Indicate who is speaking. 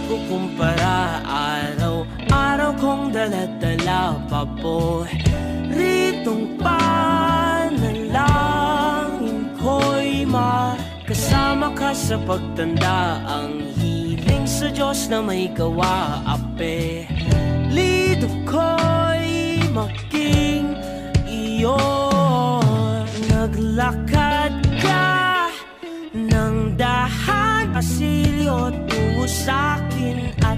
Speaker 1: pagkukumpara. Araw-araw kong dala-dala paboritong panalangin ko'y makasama ka sa pagtanda. Ang hiling sa Diyos na may gawa, apelido ko'y maging iyo. Naglakad ka ng dahan, pasilyo tungo sa'kin at